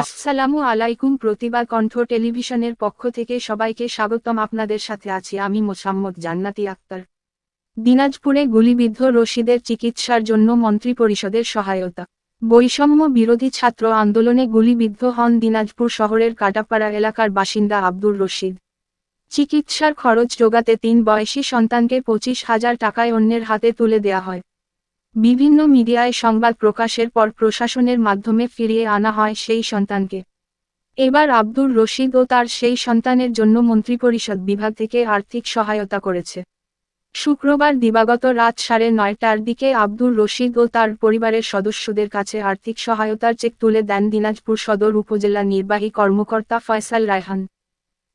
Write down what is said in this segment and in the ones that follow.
আসসালামু আলাইকুম। প্রতিবাদ কণ্ঠ টেলিভিশনের পক্ষ থেকে সবাইকে স্বাগতম। আপনাদের সাথে আছি আমি মোসাম্মদ জান্নাতি আক্তার। দিনাজপুরে গুলিবিদ্ধ রশিদের চিকিৎসার জন্য মন্ত্রিপরিষদের সহায়তা। বৈষম্য বিরোধী ছাত্র আন্দোলনে গুলিবিদ্ধ হন দিনাজপুর শহরের কাটাপাড়া এলাকার বাসিন্দা আব্দুর রশিদ। চিকিৎসার খরচ জোগাতে 3 বয়সী সন্তানকে 25,000 টাকায় অন্যের হাতে তুলে দেয়া হয়। বিভিন্ন মিডিয়ায় সংবাদ প্রকাশের পর প্রশাসনের মাধ্যমে ফিরিয়ে আনা হয় সেই সন্তানকে। এবার আব্দুর রশিদ ও তার সেই সন্তানের জন্য মন্ত্রিপরিষদ বিভাগ থেকে আর্থিক সহায়তা করেছে। শুক্রবার দিবাগত রাত 9:30টার দিকে আব্দুর রশিদ ও তার পরিবারের সদস্যদের কাছে আর্থিক সহায়তার চেক তুলে দেন দিনাজপুর সদর উপজেলা নির্বাহী কর্মকর্তা ফয়সাল রায়হান।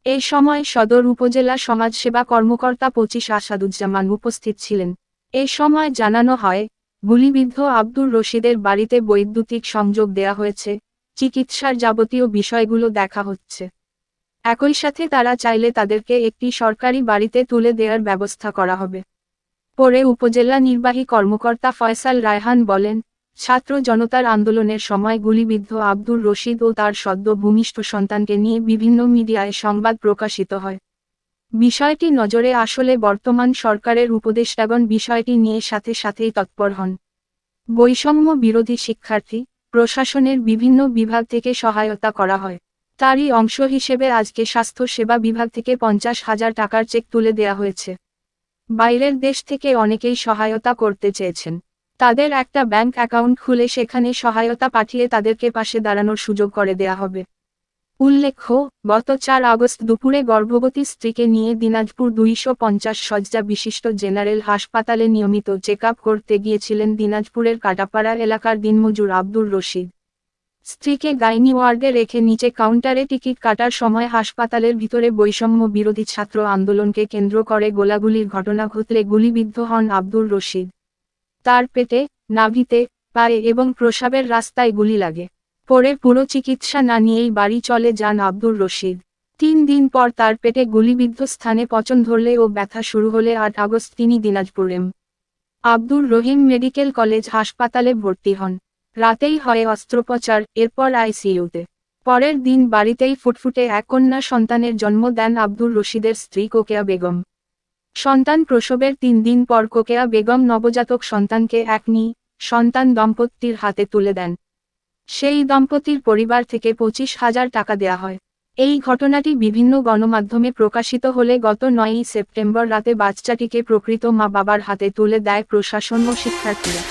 এ সময় সদর উপজেলা সমাজসেবা কর্মকর্তা 25 আসাদুজ্জামান উপস্থিত ছিলেন। এ সময় জানানো হয়, গুলিবিদ্ধ আব্দুর রশিদের বাড়িতে বৈদ্যুতিক সংযোগ দেয়া হয়েছে, চিকিৎসার যাবতীয় বিষয়গুলো দেখা হচ্ছে। একই সাথে তারা চাইলে তাদেরকে একটি সরকারি বাড়িতে তুলে দেওয়ার ব্যবস্থা করা হবে। পরে উপজেলা নির্বাহী কর্মকর্তা ফয়সাল রায়হান বলেন, ছাত্র জনতার আন্দোলনের সময় গুলিবিদ্ধ আব্দুর রশিদ ও তার সদ্য ভূমিষ্ঠ সন্তানকে নিয়ে বিভিন্ন মিডিয়ায় সংবাদ প্রকাশিত হয়। বিষয়টি নজরে আসলে বর্তমান সরকারের উপদেষ্টাগণ বিষয়টি নিয়ে সাথেই তৎপর হন। বৈষম্য বিরোধী শিক্ষার্থী, প্রশাসনের বিভিন্ন বিভাগ থেকে সহায়তা করা হয়। তারই অংশ হিসেবে আজকে স্বাস্থ্য সেবা বিভাগ থেকে 50,000 টাকার চেক তুলে দেয়া হয়েছে। বাইরের দেশ থেকে অনেকেই সহায়তা করতে চেয়েছেন। তাদের একটা ব্যাংক অ্যাকাউন্ট খুলে সেখানে সহায়তা পাঠিয়ে তাদেরকে পাশে দাঁড়ানোর সুযোগ করে দেয়া হবে। উল্লেখ্য, গত 4 আগস্ট দুপুরে গর্ভবতী স্ত্রীকে নিয়ে দিনাজপুর 250 শয্যা বিশিষ্ট জেনারেল হাসপাতালে নিয়মিত চেকআপ করতে গিয়েছিলেন দিনাজপুরের কাটাপাড়া এলাকার দিনমজুর আব্দুর রশিদ। স্ত্রীকে গাইনি ওয়ার্ডে রেখে নিচে কাউন্টারে টিকিট কাটার সময় হাসপাতালের ভিতরে বৈষম্য বিরোধী ছাত্র আন্দোলনকে কেন্দ্র করে গোলাগুলির ঘটনা ঘটলে গুলিবিদ্ধ হন আব্দুর রশিদ। তার পেটে, নাভিতে, পায়ে এবং প্রস্রাবের রাস্তায় গুলি লাগে। পরে পুরো চিকিৎসা না নিয়েই বাড়ি চলে যান আব্দুর রশিদ। 3 দিন পর তার পেটে গুলিবিদ্ধ স্থানে পচন ধরলে ও ব্যথা শুরু হলে 8 আগস্ট তিনি দিনাজপুর আব্দুর রহিম মেডিকেল কলেজ হাসপাতালে ভর্তি হন। রাতেই হয় অস্ত্রোপচার, এরপর আইসিইউতে। পরের দিন বাড়িতেই ফুটফুটে এক কন্যা সন্তানের জন্ম দেন আব্দুর রশিদের স্ত্রী কোকেয়া বেগম। সন্তান প্রসবের 3 দিন পর কোকেয়া বেগম নবজাতক সন্তানকে এক সন্তান দম্পতির হাতে তুলে দেন। সেই দম্পতির পরিবার থেকে 25,000 টাকা দেয়া হয়। এই ঘটনাটি বিভিন্ন গণমাধ্যমে প্রকাশিত হলে গত 9 সেপ্টেম্বর রাতে বাচ্চাটিকে প্রকৃত মা-বাবার হাতে তুলে দেয় প্রশাসন ও শিক্ষার্থীরা।